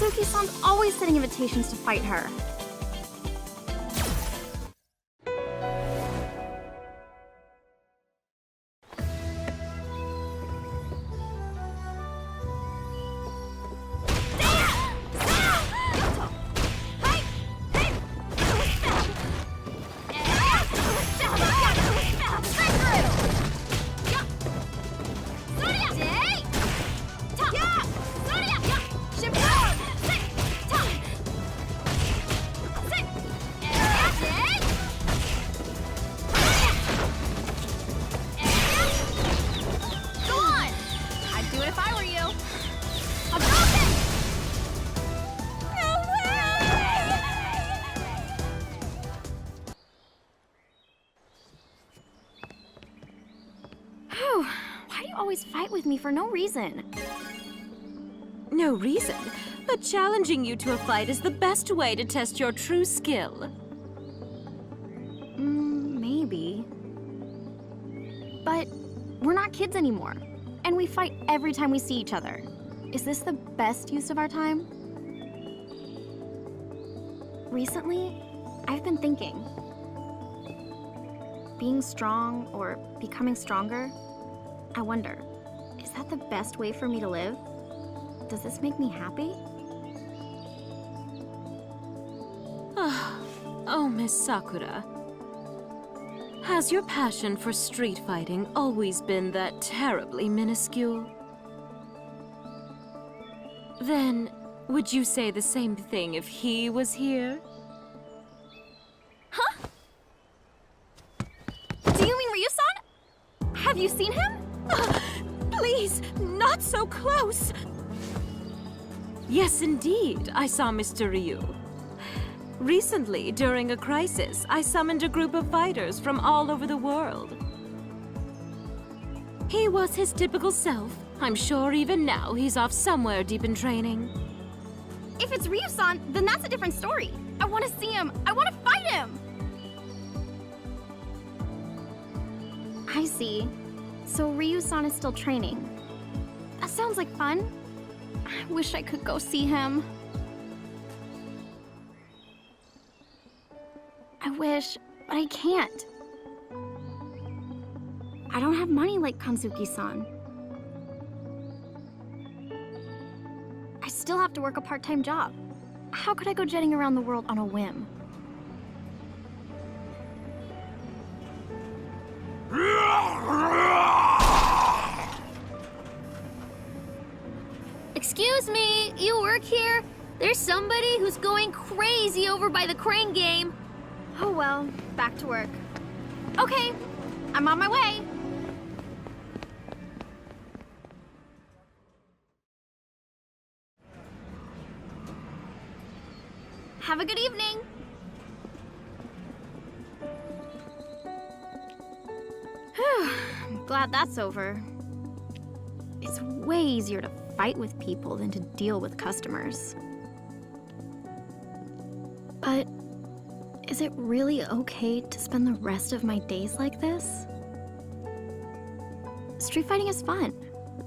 Kanzuki-san's always sending invitations to fight her. Fight with me for no reason. No reason, but challenging you to a fight is the best way to test your true skill. Maybe. But we're not kids anymore, and we fight every time we see each other. Is this the best use of our time? Recently, I've been thinking. Being strong or becoming stronger, I wonder, is that the best way for me to live? Does this make me happy? Oh, Miss Sakura. Has your passion for street fighting always been that terribly minuscule? Then, would you say the same thing if he was here? Huh? Do you mean Ryu-san? Have you seen him? Please, not so close! Yes, indeed, I saw Mr. Ryu. Recently, during a crisis, I summoned a group of fighters from all over the world. He was his typical self. I'm sure even now he's off somewhere deep in training. If it's Ryu-san, then that's a different story. I want to see him. I want to fight him! I see. So Ryu-san is still training. That sounds like fun. I wish I could go see him. I wish, but I can't. I don't have money like Kanzuki-san. I still have to work a part-time job. How could I go jetting around the world on a whim? Excuse me, you work here? There's somebody who's going crazy over by the crane game. Oh well, back to work. Okay, I'm on my way. Have a good evening. I'm glad that's over. It's way easier to fight with people than to deal with customers. But is it really okay to spend the rest of my days like this? Street fighting is fun.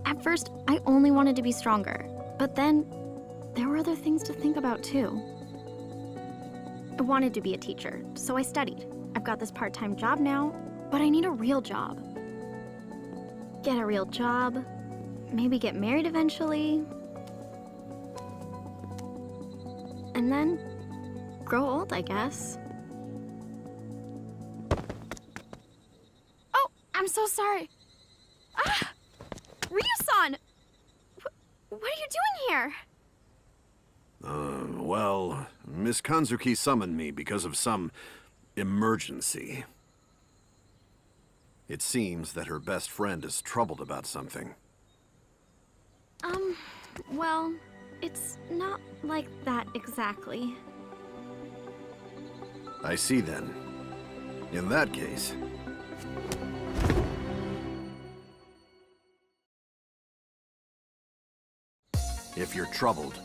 At first, I only wanted to be stronger, but then there were other things to think about too. I wanted to be a teacher, so I studied. I've got this part-time job now, but I need a real job. Get a real job, maybe get married eventually, and then grow old, I guess. Oh, I'm so sorry. Ah! Ryu-san! What are you doing here? Well, Miss Kanzuki summoned me because of some emergency. It seems that her best friend is troubled about something. Well, it's not like that exactly. I see then. In that case... If you're troubled,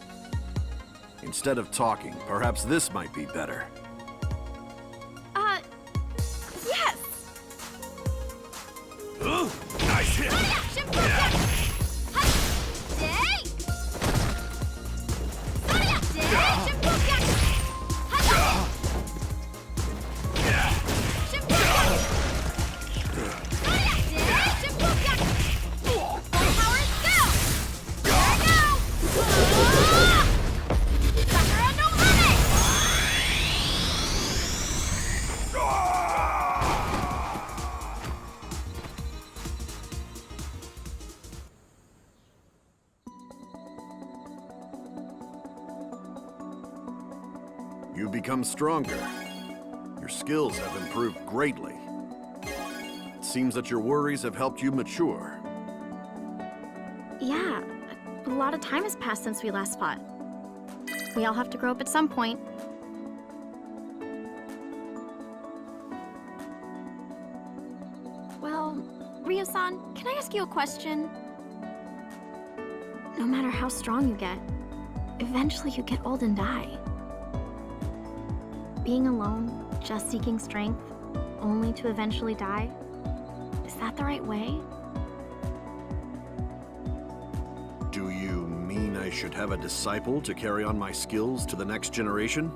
instead of talking, perhaps this might be better. Yes! Ooh, nice hit! Yeah. You've become stronger. Your skills have improved greatly. It seems that your worries have helped you mature. Yeah, a lot of time has passed since we last fought. We all have to grow up at some point. Well, Ryu-san, can I ask you a question? No matter how strong you get, eventually you get old and die. Being alone, just seeking strength, only to eventually die, is that the right way? Do you mean I should have a disciple to carry on my skills to the next generation?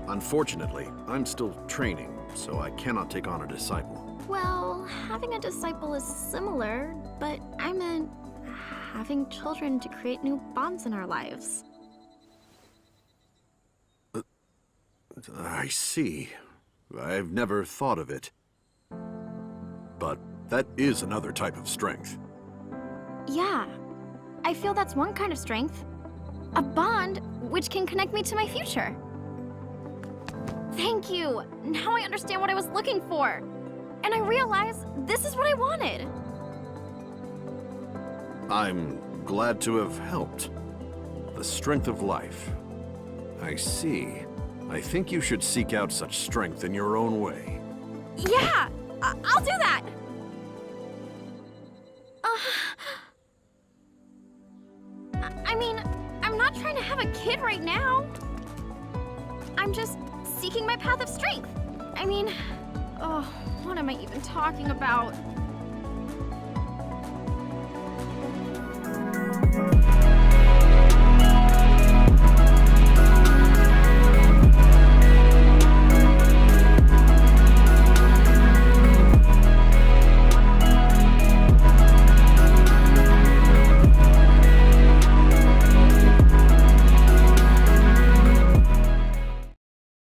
Unfortunately, I'm still training, so I cannot take on a disciple. Well, having a disciple is similar, but I meant having children to create new bonds in our lives. I see. I've never thought of it. But that is another type of strength. Yeah, I feel that's one kind of strength. A bond which can connect me to my future. Thank you! Now I understand what I was looking for. And I realize this is what I wanted. I'm glad to have helped. The strength of life. I see. I think you should seek out such strength in your own way. Yeah! I'll do that! I mean, I'm not trying to have a kid right now. I'm just seeking my path of strength. I mean, oh, what am I even talking about?